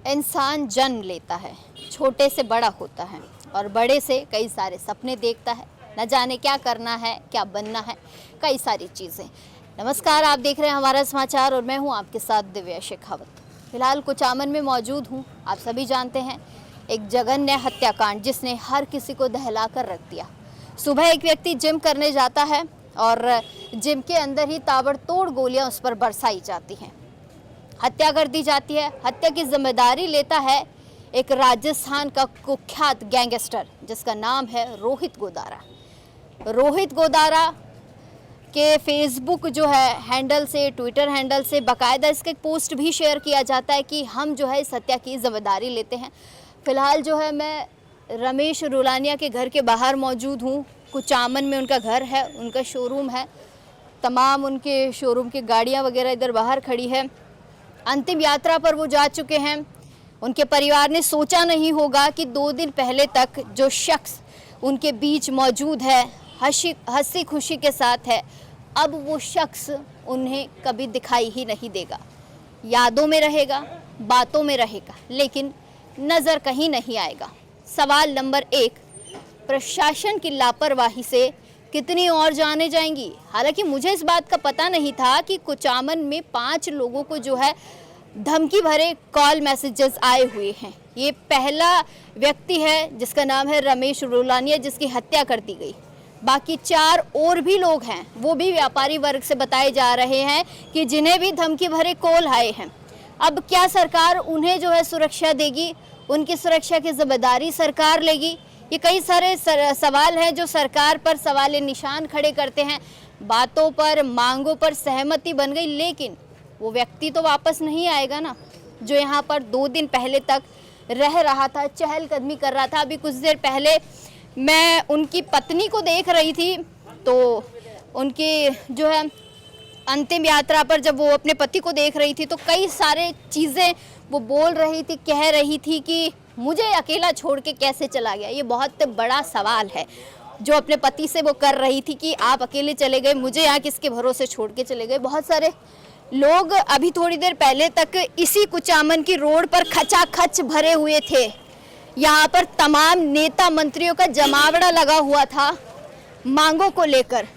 इंसान जन्म लेता है, छोटे से बड़ा होता है और बड़े से कई सारे सपने देखता है। न जाने क्या करना है, क्या बनना है, कई सारी चीज़ें। नमस्कार, आप देख रहे हैं हमारा समाचार और मैं हूं आपके साथ दिव्या शेखावत। फिलहाल कुचामन में मौजूद हूं। आप सभी जानते हैं एक जघन्य हत्याकांड जिसने हर किसी को दहला कर रख दिया। सुबह एक व्यक्ति जिम करने जाता है और जिम के अंदर ही ताबड़तोड़ गोलियां उस पर बरसाई जाती हैं, हत्या कर दी जाती है। हत्या की जिम्मेदारी लेता है एक राजस्थान का कुख्यात गैंगस्टर जिसका नाम है रोहित गोदारा। रोहित गोदारा के फेसबुक जो है हैंडल से, ट्विटर हैंडल से बाकायदा इसका एक पोस्ट भी शेयर किया जाता है कि हम जो है इस हत्या की जिम्मेदारी लेते हैं। फ़िलहाल जो है मैं रमेश रुलानिया के घर के बाहर मौजूद हूँ। कुचामन में उनका घर है, उनका शोरूम है। तमाम उनके शोरूम की गाड़ियाँ वगैरह इधर बाहर खड़ी है। अंतिम यात्रा पर वो जा चुके हैं। उनके परिवार ने सोचा नहीं होगा कि 2 दिन पहले तक जो शख्स उनके बीच मौजूद है, हंसी खुशी के साथ है, अब वो शख्स उन्हें कभी दिखाई ही नहीं देगा। यादों में रहेगा, बातों में रहेगा, लेकिन नज़र कहीं नहीं आएगा। सवाल नंबर 1, प्रशासन की लापरवाही से कितनी और जानें जाएंगी। हालांकि मुझे इस बात का पता नहीं था कि कुचामन में 5 लोगों को जो है धमकी भरे कॉल मैसेजेस आए हुए हैं। ये पहला व्यक्ति है जिसका नाम है रमेश रुलानिया जिसकी हत्या कर दी गई। बाकी 4 और भी लोग हैं, वो भी व्यापारी वर्ग से बताए जा रहे हैं कि जिन्हें भी धमकी भरे कॉल आए हैं। अब क्या सरकार उन्हें जो है सुरक्षा देगी? उनकी सुरक्षा की जिम्मेदारी सरकार लेगी? ये कई सारे सवाल हैं जो सरकार पर सवाल निशान खड़े करते हैं। बातों पर, मांगों पर सहमति बन गई, लेकिन वो व्यक्ति तो वापस नहीं आएगा ना, जो यहाँ पर 2 दिन पहले तक रह रहा था, चहलकदमी कर रहा था। अभी कुछ देर पहले मैं उनकी पत्नी को देख रही थी, तो उनकी जो है अंतिम यात्रा पर जब वो अपने पति को देख रही थी तो कई सारे चीज़ें वो बोल रही थी, कह रही थी कि मुझे अकेला छोड़ के कैसे चला गया। ये बहुत बड़ा सवाल है जो अपने पति से वो कर रही थी कि आप अकेले चले गए, मुझे यहाँ किसके भरोसे छोड़ के चले गए। बहुत सारे लोग अभी थोड़ी देर पहले तक इसी कुचामन की रोड पर खचाखच भरे हुए थे। यहाँ पर तमाम नेता मंत्रियों का जमावड़ा लगा हुआ था मांगों को लेकर।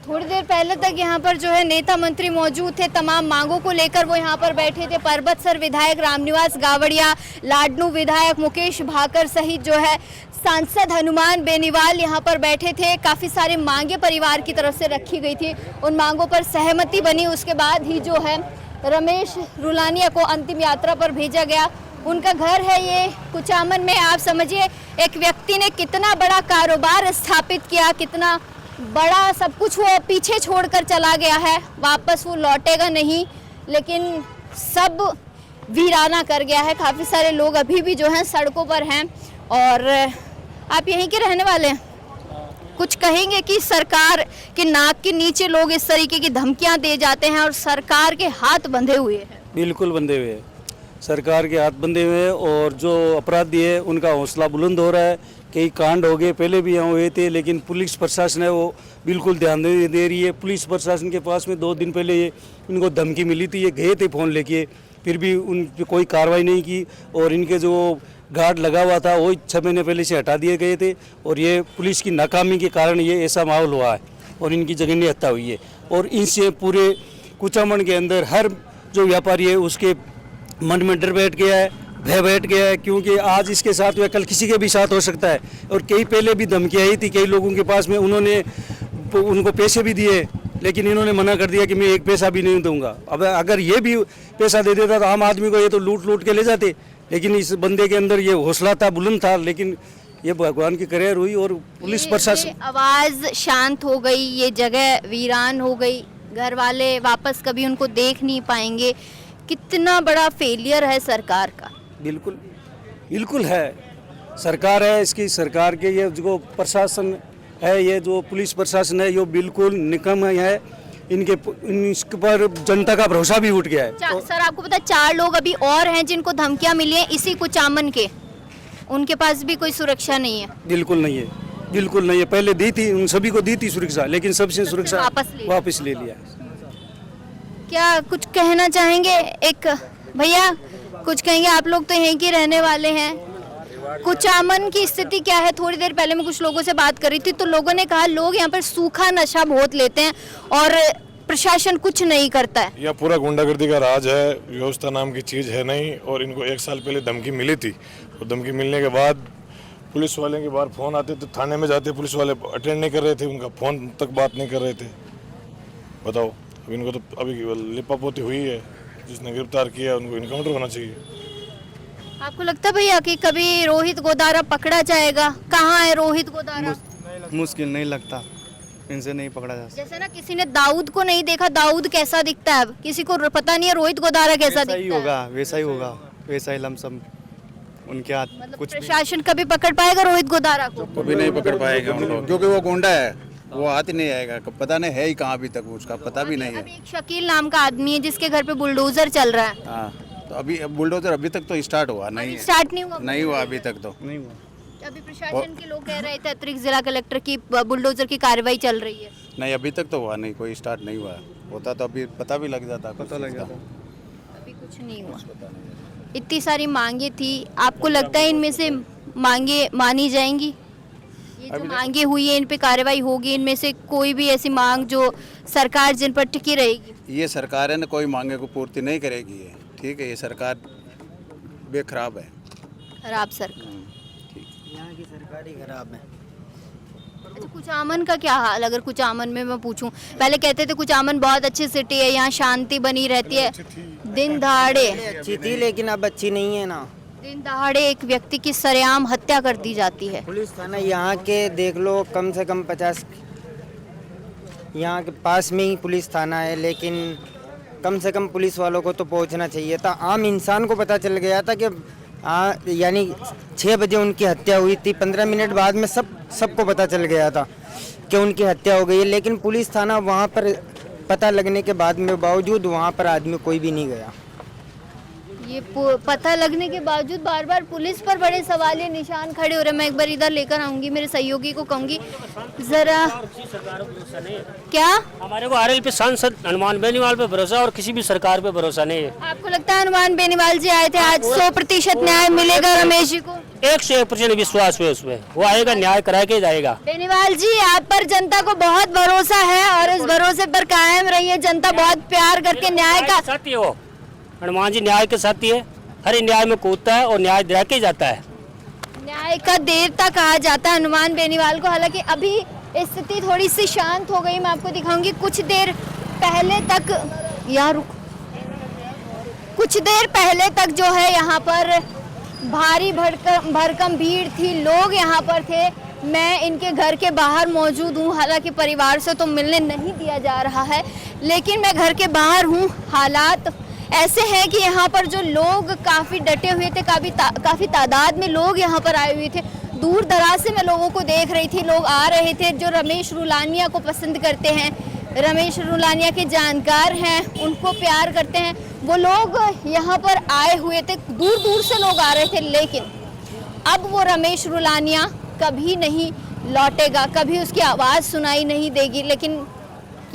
थोड़ी देर पहले तक यहाँ पर जो है नेता मंत्री मौजूद थे, तमाम मांगों को लेकर वो यहाँ पर बैठे थे। परबतसर विधायक रामनिवास गावड़िया, लाडनू विधायक मुकेश भाकर सहित जो है सांसद हनुमान बेनीवाल यहाँ पर बैठे थे। काफ़ी सारी मांगे परिवार की तरफ से रखी गई थी, उन मांगों पर सहमति बनी। उसके बाद ही जो है रमेश रुलानिया को अंतिम यात्रा पर भेजा गया। उनका घर है ये कुचामन में। आप समझिए एक व्यक्ति ने कितना बड़ा कारोबार स्थापित किया, कितना बड़ा सब कुछ वो पीछे छोड़कर चला गया है। वापस वो लौटेगा नहीं, लेकिन सब वीराना कर गया है। काफ़ी सारे लोग अभी भी जो हैं सड़कों पर हैं। और आप यहीं के रहने वाले हैं, कुछ कहेंगे कि सरकार के नाक के नीचे लोग इस तरीके की धमकियां दे जाते हैं और सरकार के हाथ बंधे हुए हैं? बिल्कुल बंधे हुए हैं, सरकार के हाथ बंधे हुए हैं और जो अपराधी है उनका हौसला बुलंद हो रहा है। कई कांड हो गए, पहले भी यहाँ हुए थे, लेकिन पुलिस प्रशासन है वो बिल्कुल ध्यान नहीं दे रही है। पुलिस प्रशासन के पास में 2 दिन पहले ये इनको धमकी मिली थी, ये गए थे फ़ोन लेके, फिर भी उन पर कोई कार्रवाई नहीं की। और इनके जो गार्ड लगा हुआ था वो 6 महीने पहले से हटा दिए गए थे और ये पुलिस की नाकामी के कारण ये ऐसा माहौल हुआ है और इनकी जघन्य हत्या हुई है। और इनसे पूरे कुचामन के अंदर हर जो व्यापारी है उसके मन में डर बैठ गया है, भय बैठ गया है, क्योंकि आज इसके साथ हुआ कल किसी के भी साथ हो सकता है। और कई पहले भी धमकी आई थी कई लोगों के पास में, उन्होंने उनको पैसे भी दिए, लेकिन इन्होंने मना कर दिया कि मैं 1 पैसा भी नहीं दूंगा। अब अगर ये भी पैसा दे देता तो आम आदमी को ये तो लूट के ले जाते, लेकिन इस बंदे के अंदर ये हौसला था, बुलंद था। लेकिन ये भगवान की करेर हुई और पुलिस प्रशासन, आवाज़ शांत हो गई, ये जगह वीरान हो गई, घर वाले वापस कभी उनको देख नहीं पाएंगे। कितना बड़ा फेलियर है सरकार का। बिल्कुल बिल्कुल है, सरकार है इसकी, सरकार के ये जो प्रशासन है, ये जो पुलिस प्रशासन है, ये बिल्कुल निकम्मा है। इनके पर जनता का भरोसा भी उठ गया है। सर आपको पता है 4 लोग अभी और हैं जिनको धमकियां मिली हैं इसी कुचामन के, उनके पास भी कोई सुरक्षा नहीं है। बिल्कुल नहीं है, बिल्कुल नहीं है। पहले दी थी, उन सभी को दी थी सुरक्षा, लेकिन सबसे सुरक्षा वापस ले लिया। क्या कुछ कहना चाहेंगे? एक भैया कुछ कहेंगे? आप लोग तो यहीं के रहने वाले हैं। कुचामन की स्थिति क्या है? थोड़ी देर पहले मैं कुछ लोगों से बात कर रही थी तो लोगों ने कहा लोग यहाँ पर सूखा नशा बहुत लेते हैं और प्रशासन कुछ नहीं करता है। यह पूरा गुंडागर्दी का राज है, व्यवस्था नाम की चीज़ है नहीं। और इनको 1 साल पहले धमकी मिली थी और धमकी मिलने के बाद पुलिस वाले के बाहर फ़ोन आते थे, थाने में जाते पुलिस वाले अटेंड नहीं कर रहे थे, उनका फ़ोन तक बात नहीं कर रहे थे। बताओ, अब इनको तो अभी लिपापोती हुई है, जिसने गिरफ्तार किया उनको इनकाउंटर होना चाहिए। आपको लगता है भैया कि कभी रोहित गोदारा पकड़ा जाएगा? कहाँ है रोहित गोदारा? मुश्किल नहीं लगता, इनसे नहीं पकड़ा जा सकता। जैसे ना किसी ने दाऊद को नहीं देखा, दाऊद कैसा दिखता है, अब किसी को पता नहीं है रोहित गोदारा कैसा वैसा ही दिखता है। होगा, वैसा ही होगा, वैसा ही लमसम उनके हाथ मतलब कुछ भी। प्रशासन कभी पकड़ पाएगा रोहित गोदारा को? कभी नहीं पकड़ पाएगा उनको, क्योंकि वो गुंडा है, वो हाथ ही नहीं आएगा। पता नहीं है ही कहाँ अभी तक, उसका पता भी नहीं है। अभी एक शकील नाम का आदमी है जिसके घर पे बुलडोजर चल रहा है। हाँ, तो अभी बुलडोजर अभी तक तो स्टार्ट हुआ नहीं है, स्टार्ट नहीं हुआ? नहीं हुआ अभी तक तो। नहीं हुआ। अभी प्रशासन के लोग कह रहे थे अतिरिक्त जिला कलेक्टर की बुलडोजर की कार्रवाई चल रही है। नहीं, अभी तक तो हुआ नहीं, कोई स्टार्ट नहीं हुआ। होता तो अभी पता भी लग जाता। पता लग जाता। अभी कुछ नहीं हुआ। इतनी सारी मांगे थी, आपको लगता है इनमें से मांगे मानी जाएंगी? ये जो मांगे हुई है इन पे कार्रवाई होगी? इनमें से कोई भी ऐसी मांग जो सरकार जिन पर टिकी रहेगी? ये सरकार है ना, कोई मांगे को पूर्ति नहीं करेगी ये, ठीक है। ये सरकार बेखराब है, खराब सरकार। यहाँ की सरकार ही खराब है। अच्छा, कुचामन का क्या हाल? अगर कुचामन में मैं पूछूं, पहले कहते थे कुचामन बहुत अच्छी सिटी है, यहाँ शांति बनी रहती है, दिन दहाड़े अच्छी थी लेकिन अब अच्छी नहीं है ना। दिन दहाड़े एक व्यक्ति की सरेआम हत्या कर दी जाती है। पुलिस थाना यहाँ के देख लो, कम से कम 50 यहाँ के पास में ही पुलिस थाना है, लेकिन कम से कम पुलिस वालों को तो पहुँचना चाहिए था। आम इंसान को पता चल गया था कि यानी 6 बजे उनकी हत्या हुई थी, 15 मिनट बाद में सबको पता चल गया था कि उनकी हत्या हो गई है। लेकिन पुलिस थाना वहाँ पर पता लगने के बाद में बावजूद वहाँ पर आदमी कोई भी नहीं गया। ये पता लगने के बावजूद बार बार पुलिस पर बड़े सवालिया निशान खड़े हो रहे हैं। मैं एक बार इधर लेकर आऊंगी, मेरे सहयोगी को कहूंगी जरा। क्या हमारे को आरएल पे सांसद हनुमान बेनीवाल पे भरोसा और किसी भी सरकार पे भरोसा नहीं है। आपको लगता है हनुमान बेनीवाल जी आए थे, आज 100% न्याय मिलेगा रमेश जी को? 101% विश्वास है उसमें, वो आएगा, न्याय करा के जाएगा। बेनीवाल जी, आप पर जनता को बहुत भरोसा है और इस भरोसे पर कायम रहिए। जनता बहुत प्यार करके न्याय का साथी है वो, हनुमान जी न्याय के साथी है, हर न्याय में कूदता है और न्याय दिला के जाता है। न्याय का देवता कहा जाता है हनुमान बेनीवाल को। हालांकि अभी स्थिति थोड़ी सी शांत हो गई, मैं आपको दिखाऊंगी। कुछ देर पहले तक जो है यहाँ पर भारी भरकम भीड़ थी, लोग यहाँ पर थे। मैं इनके घर के बाहर मौजूद हूँ, हालांकि परिवार से तो मिलने नहीं दिया जा रहा है, लेकिन मैं घर के बाहर हूँ। हालात ऐसे हैं कि यहाँ पर जो लोग काफ़ी डटे हुए थे, काफ़ी तादाद में लोग यहाँ पर आए हुए थे। दूर दराज से मैं लोगों को देख रही थी, लोग आ रहे थे जो रमेश रुलानिया को पसंद करते हैं, रमेश रुलानिया के जानकार हैं, उनको प्यार करते हैं, वो लोग यहाँ पर आए हुए थे। दूर दूर से लोग आ रहे थे, लेकिन अब वो रमेश रुलानिया कभी नहीं लौटेगा, कभी उसकी आवाज़ सुनाई नहीं देगी। लेकिन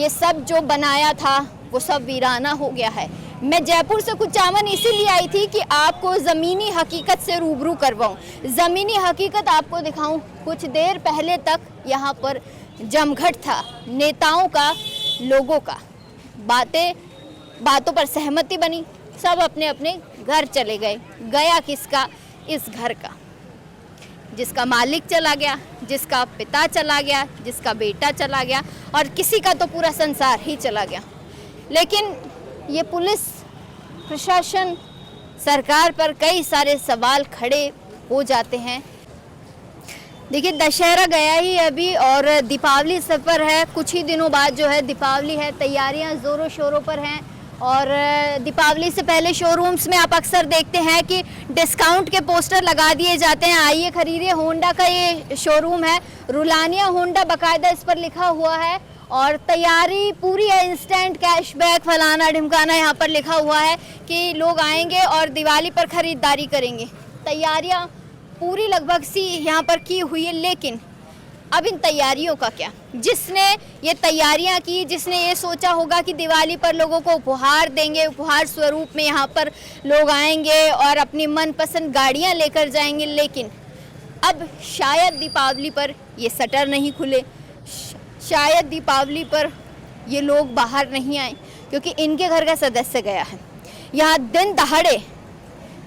ये सब जो बनाया था वो सब वीराना हो गया है। मैं जयपुर से कुचामन इसीलिए आई थी कि आपको ज़मीनी हकीकत से रूबरू करवाऊं, ज़मीनी हकीकत आपको दिखाऊं। कुछ देर पहले तक यहाँ पर जमघट था नेताओं का, लोगों का। बातों पर सहमति बनी, सब अपने अपने घर चले गए। गया किसका? इस घर का, जिसका मालिक चला गया, जिसका पिता चला गया, जिसका बेटा चला गया और किसी का तो पूरा संसार ही चला गया। लेकिन ये पुलिस प्रशासन, सरकार पर कई सारे सवाल खड़े हो जाते हैं। देखिए, दशहरा गया ही अभी और दीपावली सफर है। कुछ ही दिनों बाद जो है दीपावली है, तैयारियां ज़ोरों शोरों पर हैं। और दीपावली से पहले शोरूम्स में आप अक्सर देखते हैं कि डिस्काउंट के पोस्टर लगा दिए जाते हैं, आइए खरीदिए। होंडा का ये शोरूम है, रुलानिया होंडा बाकायदा इस पर लिखा हुआ है और तैयारी पूरी है, इंस्टेंट कैशबैक फलाना ढिमकाना यहाँ पर लिखा हुआ है कि लोग आएंगे और दिवाली पर ख़रीदारी करेंगे। तैयारियाँ पूरी लगभग सी यहाँ पर की हुई है, लेकिन अब इन तैयारियों का क्या? जिसने ये तैयारियां की, जिसने ये सोचा होगा कि दिवाली पर लोगों को उपहार देंगे, उपहार स्वरूप में यहाँ पर लोग आएंगे और अपनी मनपसंद गाड़ियाँ लेकर जाएंगे, लेकिन अब शायद दीपावली पर ये शटर नहीं खुले, शायद दीपावली पर ये लोग बाहर नहीं आए, क्योंकि इनके घर का सदस्य गया है। यहाँ दिन दहाड़े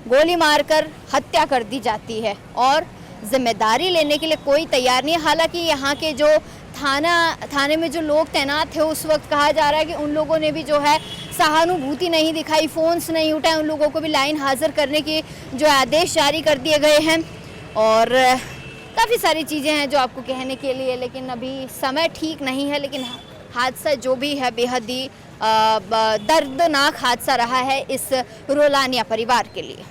गोली मारकर हत्या कर दी जाती है और जिम्मेदारी लेने के लिए कोई तैयार नहीं है। हालांकि यहाँ के जो थाने में जो लोग तैनात थे, उस वक्त कहा जा रहा है कि उन लोगों ने भी जो है सहानुभूति नहीं दिखाई, फ़ोन्स नहीं उठाए, उन लोगों को भी लाइन हाजिर करने की जो आदेश जारी कर दिए गए हैं। और काफ़ी सारी चीज़ें हैं जो आपको कहने के लिए, लेकिन अभी समय ठीक नहीं है। लेकिन हादसा जो भी है बेहद ही दर्दनाक हादसा रहा है इस रोलानिया परिवार के लिए।